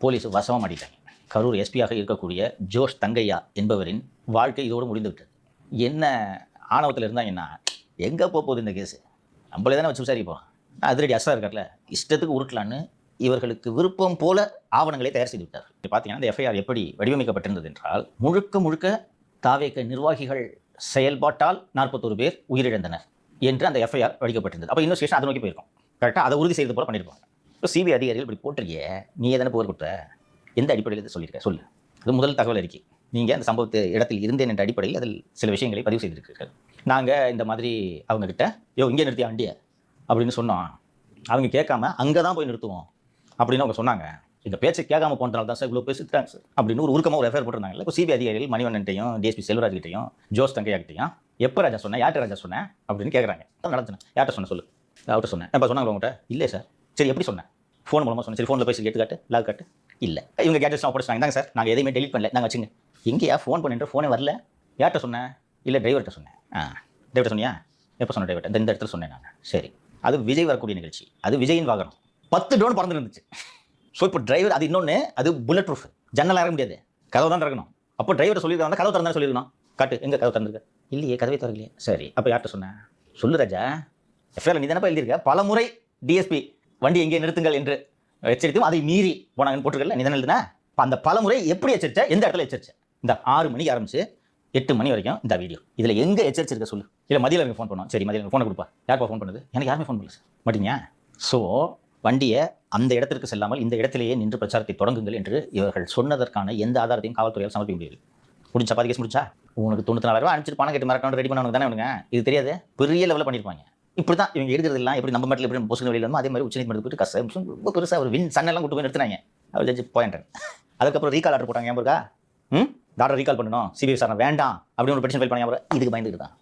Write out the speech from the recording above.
Police வசமாக மாட்டிட்டாங்க. கரூர் எஸ்பியாக இருக்கக்கூடிய ஜோஷ் தங்கையா என்பவரின் வாழ்க்கை இதோடு முடிந்து விட்டது. என்ன ஆணவத்தில் இருந்தாங்கன்னா, எங்கே போகுது இந்த கேஸு, நம்மளே தானே வச்சு விசாரிப்போம், அதிரடி அசரா இருக்கார்ல, இஷ்டத்துக்கு உருட்டலான்னு இவர்களுக்கு விருப்பம் போல ஆவணங்களை தயார் செய்து விட்டார். பார்த்தீங்கன்னா இந்த எஃப்ஐஆர் எப்படி வடிவமைக்கப்பட்டிருந்தது என்றால், முழுக்க முழுக்க தாவேக நிர்வாகிகள் செயல்பாட்டால் 41 பேர் உயிரிழந்தனர் என்று அந்த எஃப்ஐஆர் வடிக்கப்பட்டிருந்தது. அப்போ இன்வெஸ்டிகேஷன் அதை நோக்கி போயிருக்கும். கரெக்டாக அதை உறுதி செய்து போல பண்ணியிருப்பாங்க. இப்போ சிபிஐ அதிகாரிகள் இப்படி போட்டிருக்கிய, நீ எதனா புகார் கொடுத்த, எந்த அடிப்படையில் இதை சொல்லியிருக்க சொல்லு. அது முதல் தகவல் அறிக்கை. நீங்கள் அந்த சம்பவத்து இடத்தில் இருந்தேன் என்ற அடிப்படையில் அதில் சில விஷயங்களை பதிவு செய்திருக்கிறீர்கள். நாங்கள் இந்த மாதிரி அவங்கக்கிட்ட இங்கே நிறுத்தியா வண்டியை அப்படின்னு சொன்னோம். அவங்க கேட்காம அங்கே தான் போய் நிறுத்துவோம் அப்படின்னு அவங்க சொன்னாங்க. இந்த பேச்சை கேட்காம போனதால தான் சார் இவ்வளோ பேசிட்டாங்க சார் அப்படின்னு ஒரு உருக்கமாக ஒரு எஃப்ஐஆர் போட்டிருந்தாங்கல்ல. இப்போ சிபிஐ அதிகாரிகள் மணிவண்ணன்ட்டையும் டிஎஸ்பி செல்வராஜ்கிட்டையும் ஜோஸ் தங்கையாகிட்டையும் எப்போ ராஜா சொன்னேன், யார்கிட்ட ராஜா சொன்னேன் அப்படின்னு கேட்குறாங்க. நடத்தினேன், யார்கிட்ட சொன்ன சொல்லு, அவர்கிட்ட சொன்னேன். இப்போ சொன்னாங்க உங்கள்கிட்ட, இல்லை சார். சரி எப்படி சொன்னேன், ஃபோன் மூலமாக சொன்னேன். சரி ஃபோனில் பேசி கேட்டு காட்டு, லாக் காட்டு. இல்லை இவங்க கேட்டஸ்லாம் போட்டுச்சாங்க. தாங்க சார், நாங்கள் எதையுமே டெலிட் பண்ணல, நாங்கள் வச்சுங்க. எங்கேயா ஃபோன் பண்ணிட்டு ஃபோனே வரல, யார்கிட்ட சொன்னேன், இல்லை டிரைவர்கிட்ட சொன்னேன். டிரைவர்கிட்ட சொன்னியா, எப்போ சொன்ன டிரைவர்கிட்ட, இந்த இடத்துல சொன்னேன் நான். சரி, அது விஜய் வரக்கூடிய நிகழ்ச்சி, அது விஜயின் வாகனம், 10 ட்ரோன் பறந்து இருந்துச்சு. ஸோ இப்போ டிரைவர், அது இன்னொன்று, அது புல்லட் ப்ரூஃப், ஜன்னல் இறங்க முடியாது, கதவு தான் திறக்கணும். அப்போ டிரைவர் சொல்லியிருக்காங்க, கதவு திறந்தா சொல்லியிருக்கணும். காட்டு, எங்கே கதவு திறந்துருக்கு, இல்லையே கதவை திறக்கலையே. சரி அப்போ யார்கிட்ட சொன்னேன் சொல்லு ராஜா. எஃப்ஐஆர் நீ தானப்பா எழுதியிருக்க, பல முறை டிஎஸ்பி வண்டி எங்கே நிறுத்துங்கள் என்று எச்சரித்தும் அதை மீறி போனாங்கன்னு போட்டிருக்கல, நீ தானே எழுதுனா. அந்த பல முறை எப்படி எச்சரிச்ச, எந்த இடத்துல எச்சரிச்ச? இந்த 6 மணிக்கு ஆரம்பிச்சு 8 மணி வரைக்கும் இந்த வீடியோ. இதில் எங்கே எச்சரிச்சிருக்க சொல்லு. இல்லை மதியில் எனக்கு ஃபோன் பண்ணுவோம். சரி மதியில் ஃபோனை கொடுப்பா. யாருப்பா ஃபோன் பண்ணுது, எனக்கு யாருமே ஃபோன் பண்ணல சார் மாட்டீங்க. ஸோ வண்டியை அந்த இடத்திற்கு செல்லாமல் இந்த இடத்திலேயே நின்று பிரச்சாரத்தை தொடங்குங்கள் என்று இவர்கள் சொன்னதற்கான எந்த ஆதாரத்தையும் காவல்துறையால் சமர்ப்பிக்க முடியாது. முடிஞ்சா 10 கேஸ் முடிச்சா, உனக்கு 94,000 அனுப்பிச்சிட்டு பணம் கேட்டு மறக்கணும் ரெடி பண்ணவனுக்கு தானே அவனுங்க இது தெரியாது, பெரிய லெவலில் பண்ணியிருப்பாங்க. இப்படி தான் இவங்க எடுக்கிறதுலாம், எப்படி நம்ம மட்டும் எப்படி பொசுக்கு வெளியில் வந்து அதே மாதிரி உச்சநீதிமன்றத்துக்கு கஷ்டம் ரொம்ப பெருசாக ஒரு வின் சன்னெல்லாம் கூட்டு போய் நிறுத்தினாங்க. அவர் ஜட்ஜி போயிட்டேன். அதுக்கப்புறம் ரீகால் ஆர்டர் போட்டாங்க. ஏன் இருக்கா, டாக்டர் ரீகால் பண்ணணும், சிபிஐ விசாரணை வேண்டாம் அப்படின்னு ஒரு பெட்டிஷன் ஃபைல் பண்ணாங்க. இதுக்கு பயந்துட்டு தான்